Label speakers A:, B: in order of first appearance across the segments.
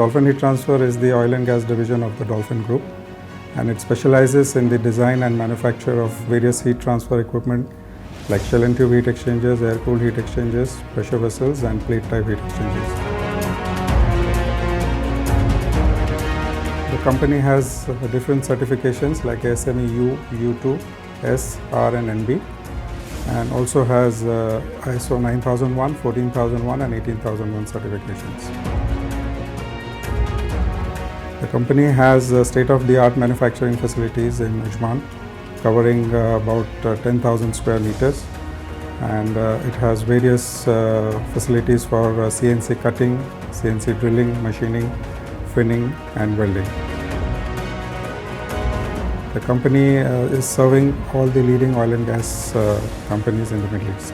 A: Dolphin Heat Transfer is the oil and gas division of the Dolphin Group, and it specializes in the design and manufacture of various heat transfer equipment like shell and tube heat exchangers, air-cooled heat exchangers, pressure vessels and plate-type heat exchangers. The company has different certifications like ASME U, U2, S, R and NB, and also has ISO 9001, 14001 and 18001 certifications. The company has state-of-the-art manufacturing facilities in Ajman, covering about 10,000 square meters, and it has various facilities for CNC cutting, CNC drilling, machining, finning and welding. The company is serving all the leading oil and gas companies in the Middle East.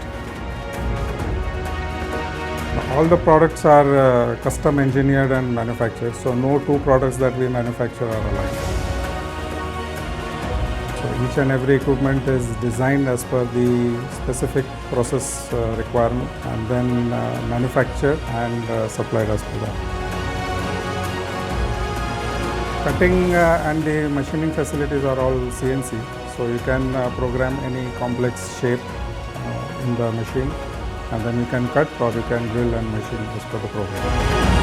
A: All the products are custom engineered and manufactured, so no two products that we manufacture are alike. So each and every equipment is designed as per the specific process requirement and then manufactured and supplied as per that. Cutting and the machining facilities are all CNC, so you can program any complex shape in the machine, and then you can cut or you can drill and machine as per the program.